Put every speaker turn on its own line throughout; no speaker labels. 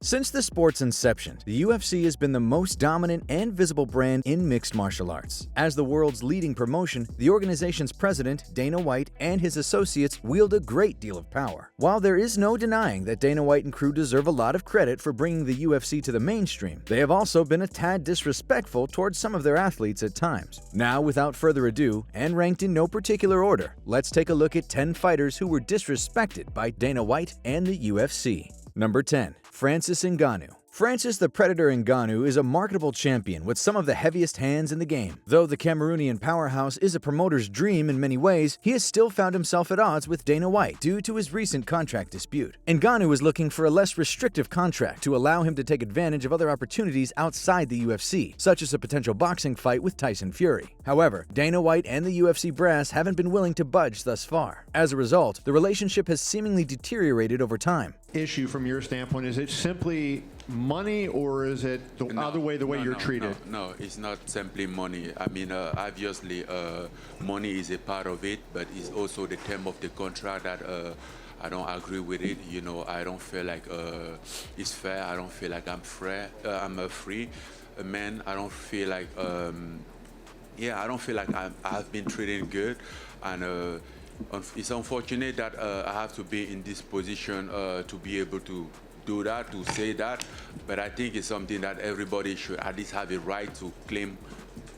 Since the sport's inception, the UFC has been the most dominant and visible brand in mixed martial arts. As the world's leading promotion, the organization's president, Dana White, and his associates wield a great deal of power. While there is no denying that Dana White and crew deserve a lot of credit for bringing the UFC to the mainstream, they have also been a tad disrespectful towards some of their athletes at times. Now, without further ado, and ranked in no particular order, let's take a look at 10 fighters who were disrespected by Dana White and the UFC. Number 10. Francis Ngannou. Francis the Predator Ngannou is a marketable champion with some of the heaviest hands in the game. Though the Cameroonian powerhouse is a promoter's dream in many ways, he has still found himself at odds with Dana White due to his recent contract dispute. Ngannou is looking for a less restrictive contract to allow him to take advantage of other opportunities outside the UFC, such as a potential boxing fight with Tyson Fury. However, Dana White and the UFC brass haven't been willing to budge thus far. As a result, the relationship has seemingly deteriorated over time.
Issue from your standpoint, is it simply money, or is it the other way, the way you're treated?
No, it's not simply money. I mean, obviously, money is a part of it, but it's also the term of the contract that I don't agree with it. You know, I don't feel like it's fair. I don't feel like I'm fair. I'm a free man. I don't feel like, I don't feel like I've been treated good, and it's unfortunate that I have to be in this position to be able to do that, to say that, but I think it's something that everybody should at least have a right to claim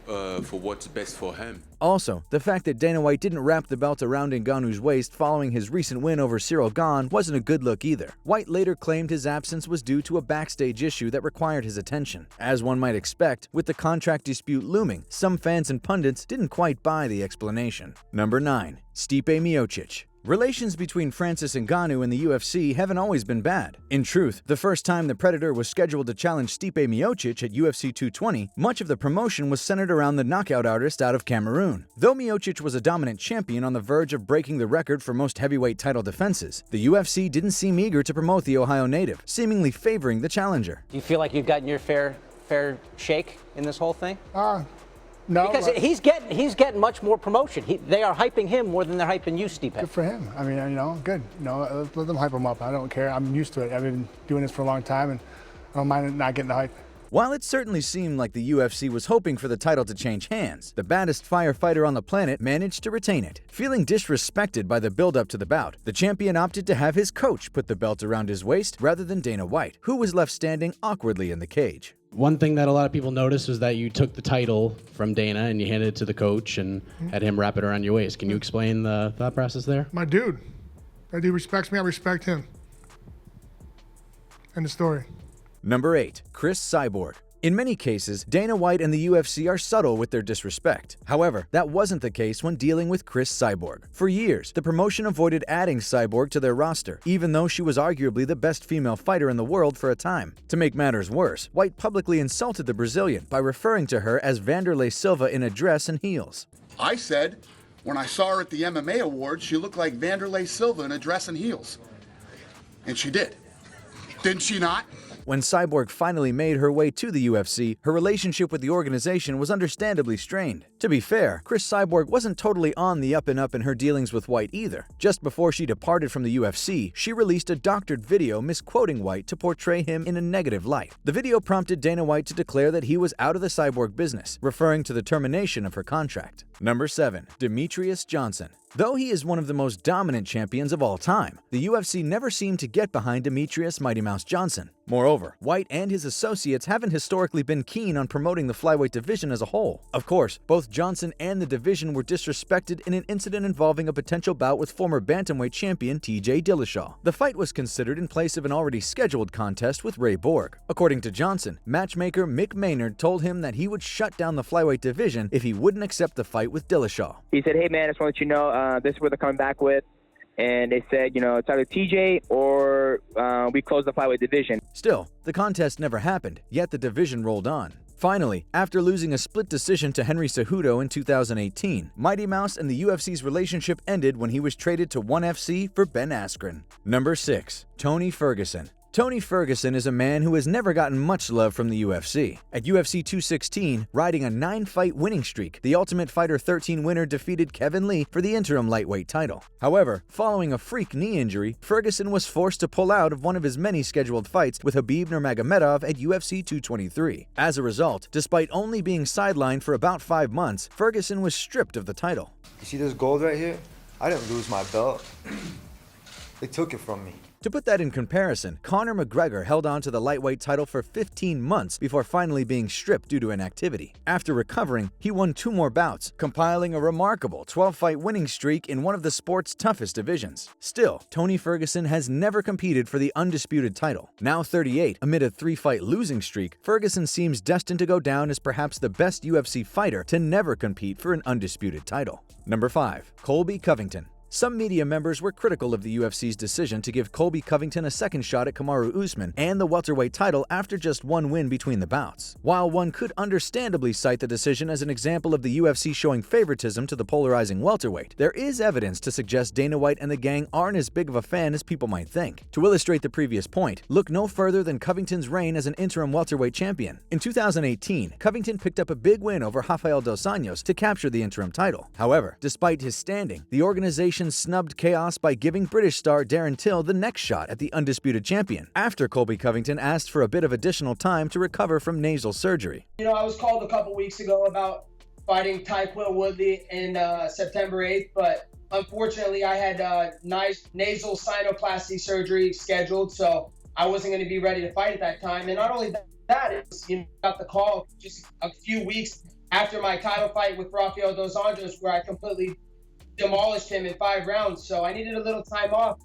for what's best for him.
Also, the fact that Dana White didn't wrap the belt around Ngannou's waist following his recent win over Cyril Gane wasn't a good look either. White later claimed his absence was due to a backstage issue that required his attention. As one might expect, with the contract dispute looming, some fans and pundits didn't quite buy the explanation. Number 9. Stipe Miocic. Relations between Francis Ngannou and the UFC haven't always been bad. In truth, the first time the Predator was scheduled to challenge Stipe Miocic at UFC 220, much of the promotion was centered around the knockout artist out of Cameroon. Though Miocic was a dominant champion on the verge of breaking the record for most heavyweight title defenses, the UFC didn't seem eager to promote the Ohio native, seemingly favoring the challenger.
Do you feel like you've gotten your fair shake in this whole thing?
No,
because he's getting much more promotion. They are hyping him more than they're hyping you, Stipe.
Good for him. I mean, good. Let them hype him up. I don't care. I'm used to it. I've been doing this for a long time, and I don't mind not getting the hype.
While it certainly seemed like the UFC was hoping for the title to change hands, the baddest firefighter on the planet managed to retain it. Feeling disrespected by the build-up to the bout, the champion opted to have his coach put the belt around his waist rather than Dana White, who was left standing awkwardly in the cage.
One thing that a lot of people noticed was that you took the title from Dana and you handed it to the coach and had him wrap it around your waist. Can you explain the thought process there?
My dude. That dude respects me, I respect him. End of story.
Number 8. Chris Cyborg. In many cases, Dana White and the UFC are subtle with their disrespect. However, that wasn't the case when dealing with Chris Cyborg. For years, the promotion avoided adding Cyborg to their roster, even though she was arguably the best female fighter in the world for a time. To make matters worse, White publicly insulted the Brazilian by referring to her as Vanderlei Silva in a dress and heels.
I said, when I saw her at the MMA Awards, she looked like Vanderlei Silva in a dress and heels. And she did. Didn't she not?
When Cyborg finally made her way to the UFC, her relationship with the organization was understandably strained. To be fair, Chris Cyborg wasn't totally on the up and up in her dealings with White either. Just before she departed from the UFC, she released a doctored video misquoting White to portray him in a negative light. The video prompted Dana White to declare that he was out of the Cyborg business, referring to the termination of her contract. Number 7. Demetrious Johnson. Though he is one of the most dominant champions of all time, the UFC never seemed to get behind Demetrious Mighty Mouse Johnson. Moreover, White and his associates haven't historically been keen on promoting the flyweight division as a whole. Of course, both Johnson and the division were disrespected in an incident involving a potential bout with former bantamweight champion TJ Dillashaw. The fight was considered in place of an already scheduled contest with Ray Borg. According to Johnson, matchmaker Mick Maynard told him that he would shut down the flyweight division if he wouldn't accept the fight with Dillashaw.
He said, "Hey man, I just want to let you know this is what they're coming back with." And they said, it's either TJ or we close the flyweight division.
Still, the contest never happened, yet the division rolled on. Finally, after losing a split decision to Henry Cejudo in 2018, Mighty Mouse and the UFC's relationship ended when he was traded to ONE FC for Ben Askren. Number 6. Tony Ferguson. Tony Ferguson is a man who has never gotten much love from the UFC. At UFC 216, riding a 9-fight winning streak, the Ultimate Fighter 13 winner defeated Kevin Lee for the interim lightweight title. However, following a freak knee injury, Ferguson was forced to pull out of one of his many scheduled fights with Habib Nurmagomedov at UFC 223. As a result, despite only being sidelined for about 5 months, Ferguson was stripped of the title.
You see this gold right here? I didn't lose my belt. They took it from me.
To put that in comparison, Conor McGregor held on to the lightweight title for 15 months before finally being stripped due to inactivity. After recovering, he won 2 more bouts, compiling a remarkable 12-fight winning streak in one of the sport's toughest divisions. Still, Tony Ferguson has never competed for the undisputed title. Now 38, amid a 3-fight losing streak, Ferguson seems destined to go down as perhaps the best UFC fighter to never compete for an undisputed title. Number 5. Colby Covington. Some media members were critical of the UFC's decision to give Colby Covington a second shot at Kamaru Usman and the welterweight title after just 1 win between the bouts. While one could understandably cite the decision as an example of the UFC showing favoritism to the polarizing welterweight, there is evidence to suggest Dana White and the gang aren't as big of a fan as people might think. To illustrate the previous point, look no further than Covington's reign as an interim welterweight champion. In 2018, Covington picked up a big win over Rafael dos Anjos to capture the interim title. However, despite his standing, the organization snubbed chaos by giving British star Darren Till the next shot at the undisputed champion, after Colby Covington asked for a bit of additional time to recover from nasal surgery.
You know, I was called a couple weeks ago about fighting Tyquil Woodley in September 8th, but unfortunately I had nasal sinuplasty surgery scheduled, so I wasn't going to be ready to fight at that time. And not only that, it was, got the call just a few weeks after my title fight with Rafael dos Anjos, where I completely demolished him in 5 rounds, so I needed a little time off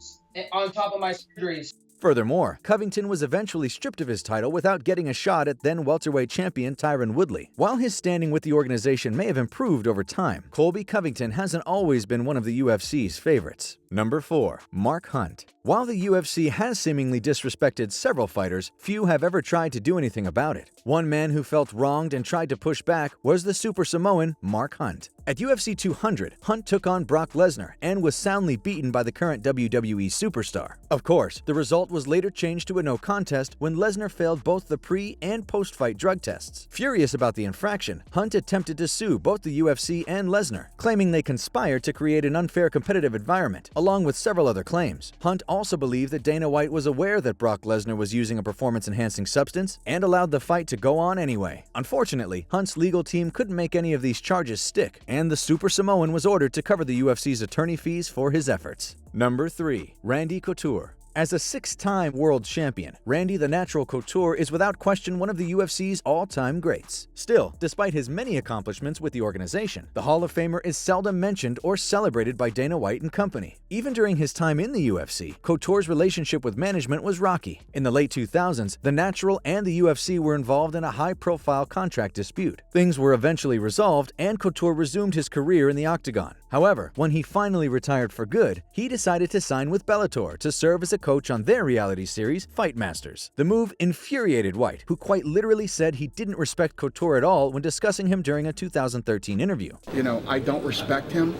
on top of my surgeries.
Furthermore, Covington was eventually stripped of his title without getting a shot at then welterweight champion Tyron Woodley. While his standing with the organization may have improved over time, Colby Covington hasn't always been one of the UFC's favorites. Number 4. Mark Hunt. While the UFC has seemingly disrespected several fighters, few have ever tried to do anything about it. One man who felt wronged and tried to push back was the Super Samoan Mark Hunt. At UFC 200, Hunt took on Brock Lesnar and was soundly beaten by the current WWE superstar. Of course, the result was later changed to a no contest when Lesnar failed both the pre- and post-fight drug tests. Furious about the infraction, Hunt attempted to sue both the UFC and Lesnar, claiming they conspired to create an unfair competitive environment, along with several other claims. Hunt also believed that Dana White was aware that Brock Lesnar was using a performance-enhancing substance and allowed the fight to go on anyway. Unfortunately, Hunt's legal team couldn't make any of these charges stick, and the Super Samoan was ordered to cover the UFC's attorney fees for his efforts. Number 3. Randy Couture. As a 6-time world champion, Randy the Natural Couture is without question one of the UFC's all-time greats. Still, despite his many accomplishments with the organization, the Hall of Famer is seldom mentioned or celebrated by Dana White and company. Even during his time in the UFC, Couture's relationship with management was rocky. In the late 2000s, the Natural and the UFC were involved in a high-profile contract dispute. Things were eventually resolved, and Couture resumed his career in the octagon. However, when he finally retired for good, he decided to sign with Bellator to serve as a coach on their reality series, Fight Masters. The move infuriated White, who quite literally said he didn't respect Couture at all when discussing him during a 2013 interview.
You know, I don't respect him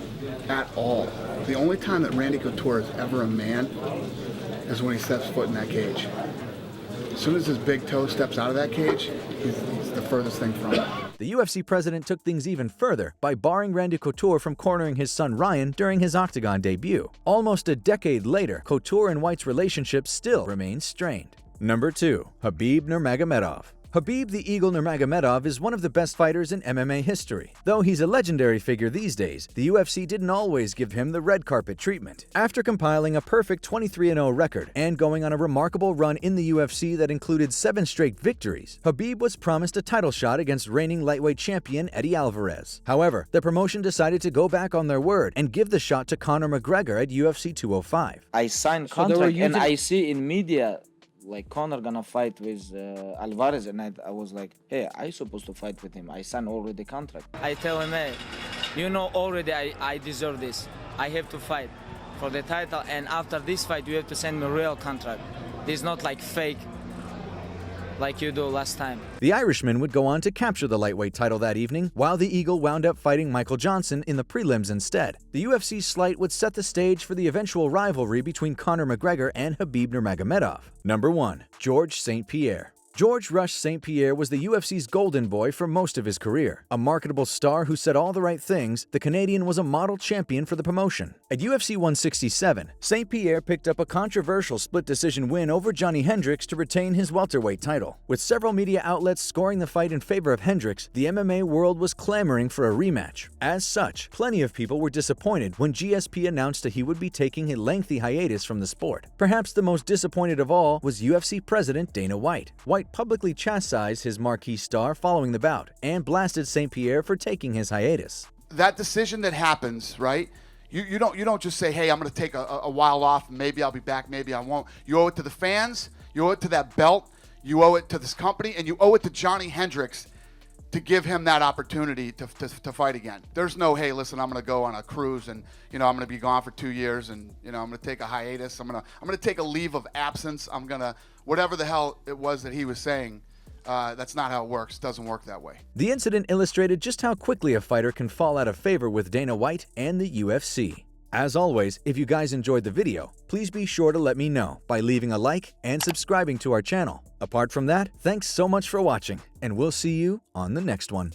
at all. The only time that Randy Couture is ever a man is when he steps foot in that cage. As soon as his big toe steps out of that cage, he's the furthest thing from it.
The UFC president took things even further by barring Randy Couture from cornering his son Ryan during his octagon debut. Almost a decade later, Couture and White's relationship still remains strained. Number 2. Habib Nurmagomedov. Habib the Eagle Nurmagomedov is one of the best fighters in MMA history. Though he's a legendary figure these days, the UFC didn't always give him the red carpet treatment. After compiling a perfect 23-0 record and going on a remarkable run in the UFC that included 7 straight victories, Habib was promised a title shot against reigning lightweight champion Eddie Alvarez. However, the promotion decided to go back on their word and give the shot to Conor McGregor at UFC 205.
I signed contract and I see in media like Conor gonna fight with Alvarez, and I was like, hey, I supposed to fight with him. I signed already contract.
I tell him, hey, you know already I deserve this. I have to fight for the title, and after this fight you have to send me a real contract. This is not like fake. like you do last time.
The Irishman would go on to capture the lightweight title that evening, while the Eagle wound up fighting Michael Johnson in the prelims instead. The UFC slight would set the stage for the eventual rivalry between Conor McGregor and Habib Nurmagomedov. Number 1. George St Pierre. George Rush St Pierre was the UFC's golden boy for most of his career. A marketable star who said all the right things, the Canadian was a model champion for the promotion. At UFC 167, St Pierre picked up a controversial split decision win over Johnny Hendricks to retain his welterweight title. With several media outlets scoring the fight in favor of Hendricks, the MMA world was clamoring for a rematch. As such, plenty of people were disappointed when GSP announced that he would be taking a lengthy hiatus from the sport. Perhaps the most disappointed of all was UFC president Dana White. White publicly chastised his marquee star following the bout and blasted St Pierre for taking his hiatus.
That decision that happens, right? You don't just say, hey, I'm going to take a while off, maybe I'll be back, maybe I won't. You owe it to the fans, you owe it to that belt, you owe it to this company, and you owe it to Johnny Hendricks to give him that opportunity to fight again. There's no, hey, listen, I'm going to go on a cruise and, I'm going to be gone for 2 years and, I'm going to take a hiatus. I'm going to take a leave of absence. I'm going to, whatever the hell it was that he was saying, that's not how it works. It doesn't work that way.
The incident illustrated just how quickly a fighter can fall out of favor with Dana White and the UFC. As always, if you guys enjoyed the video, please be sure to let me know by leaving a like and subscribing to our channel. Apart from that, thanks so much for watching, and we'll see you on the next one.